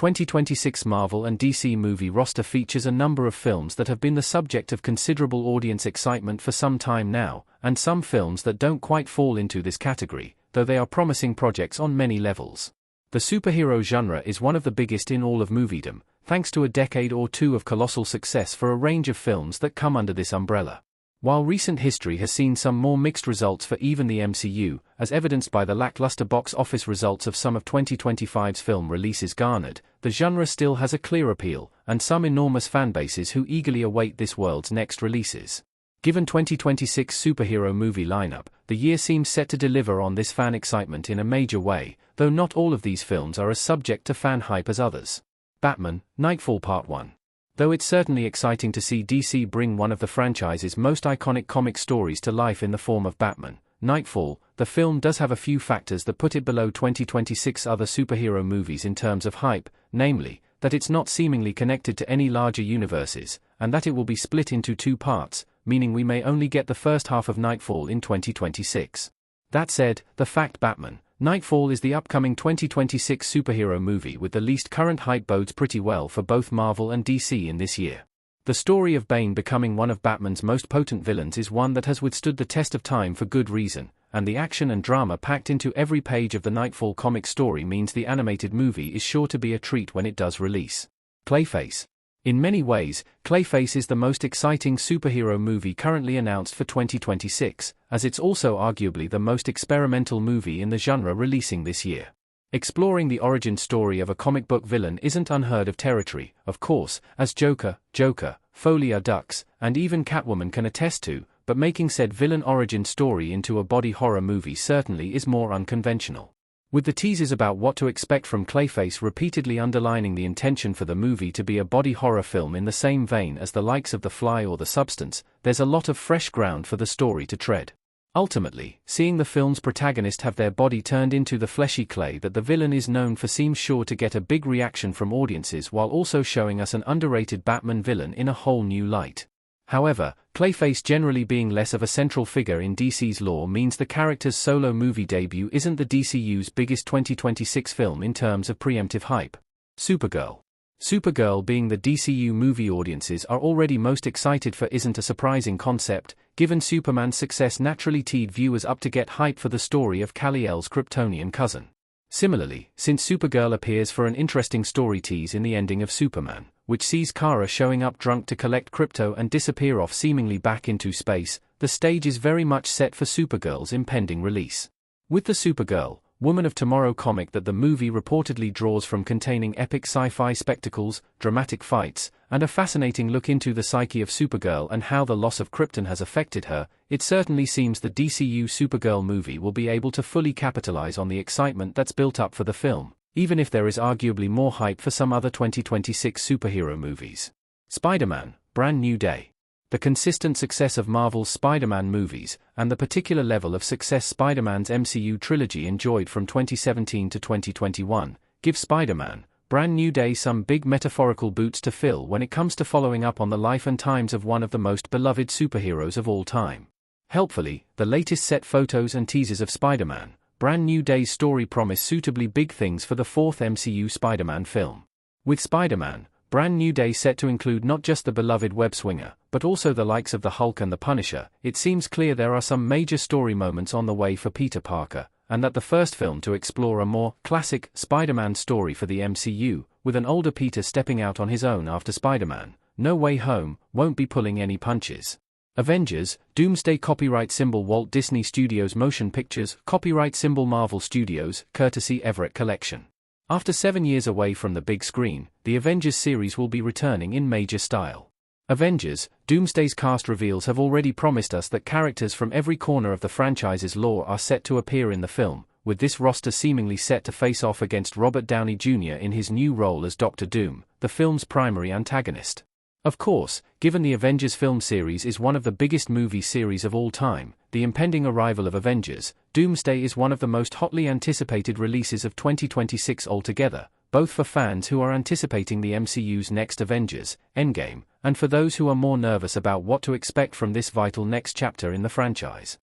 2026 Marvel and DC movie roster features a number of films that have been the subject of considerable audience excitement for some time now, and some films that don't quite fall into this category, though they are promising projects on many levels. The superhero genre is one of the biggest in all of moviedom, thanks to a decade or two of colossal success for a range of films that come under this umbrella. While recent history has seen some more mixed results for even the MCU, as evidenced by the lackluster box office results of some of 2025's film releases garnered, the genre still has a clear appeal, and some enormous fanbases who eagerly await this world's next releases. Given 2026 superhero movie lineup, the year seems set to deliver on this fan excitement in a major way, though not all of these films are as subject to fan hype as others. Batman, Nightfall Part 1. Though it's certainly exciting to see DC bring one of the franchise's most iconic comic stories to life in the form of Batman, Nightfall, the film does have a few factors that put it below 2026 other superhero movies in terms of hype, namely, that it's not seemingly connected to any larger universes, and that it will be split into two parts, meaning we may only get the first half of Nightfall in 2026. That said, the fact Batman, Nightfall is the upcoming 2026 superhero movie with the least current hype bodes pretty well for both Marvel and DC in this year. The story of Bane becoming one of Batman's most potent villains is one that has withstood the test of time for good reason, and the action and drama packed into every page of the Nightfall comic story means the animated movie is sure to be a treat when it does release. Clayface. In many ways, Clayface is the most exciting superhero movie currently announced for 2026, as it's also arguably the most experimental movie in the genre releasing this year. Exploring the origin story of a comic book villain isn't unheard of territory, of course, as Joker, Folia Dux, and even Catwoman can attest to, but making said villain origin story into a body horror movie certainly is more unconventional. With the teasers about what to expect from Clayface repeatedly underlining the intention for the movie to be a body horror film in the same vein as the likes of The Fly or The Substance, there's a lot of fresh ground for the story to tread. Ultimately, seeing the film's protagonist have their body turned into the fleshy clay that the villain is known for seems sure to get a big reaction from audiences while also showing us an underrated Batman villain in a whole new light. However, Clayface generally being less of a central figure in DC's lore means the character's solo movie debut isn't the DCU's biggest 2026 film in terms of preemptive hype. Supergirl. Supergirl being the DCU movie audiences are already most excited for isn't a surprising concept, given Superman's success naturally teed viewers up to get hype for the story of Kal-El's Kryptonian cousin. Similarly, since Supergirl appears for an interesting story tease in the ending of Superman, which sees Kara showing up drunk to collect crypto and disappear off seemingly back into space, the stage is very much set for Supergirl's impending release. With the Supergirl, Woman of Tomorrow comic that the movie reportedly draws from containing epic sci-fi spectacles, dramatic fights, and a fascinating look into the psyche of Supergirl and how the loss of Krypton has affected her, it certainly seems the DCU Supergirl movie will be able to fully capitalize on the excitement that's built up for the film, even if there is arguably more hype for some other 2026 superhero movies. Spider-Man, Brand New Day. The consistent success of Marvel's Spider-Man movies, and the particular level of success Spider-Man's MCU trilogy enjoyed from 2017 to 2021, give Spider-Man, Brand New Day some big metaphorical boots to fill when it comes to following up on the life and times of one of the most beloved superheroes of all time. Helpfully, the latest set photos and teasers of Spider-Man, Brand New Day's story promise suitably big things for the fourth MCU Spider-Man film. With Spider-Man, Brand New Day set to include not just the beloved web-swinger, but also the likes of the Hulk and the Punisher, it seems clear there are some major story moments on the way for Peter Parker, and that the first film to explore a more classic Spider-Man story for the MCU, with an older Peter stepping out on his own after Spider-Man, No Way Home, won't be pulling any punches. Avengers, Doomsday copyright symbol Walt Disney Studios Motion Pictures, copyright symbol Marvel Studios, courtesy Everett Collection. After 7 years away from the big screen, the Avengers series will be returning in major style. Avengers, Doomsday's cast reveals have already promised us that characters from every corner of the franchise's lore are set to appear in the film, with this roster seemingly set to face off against Robert Downey Jr. in his new role as Doctor Doom, the film's primary antagonist. Of course, given the Avengers film series is one of the biggest movie series of all time, the impending arrival of Avengers, Doomsday is one of the most hotly anticipated releases of 2026 altogether, both for fans who are anticipating the MCU's next Avengers, Endgame, and for those who are more nervous about what to expect from this vital next chapter in the franchise.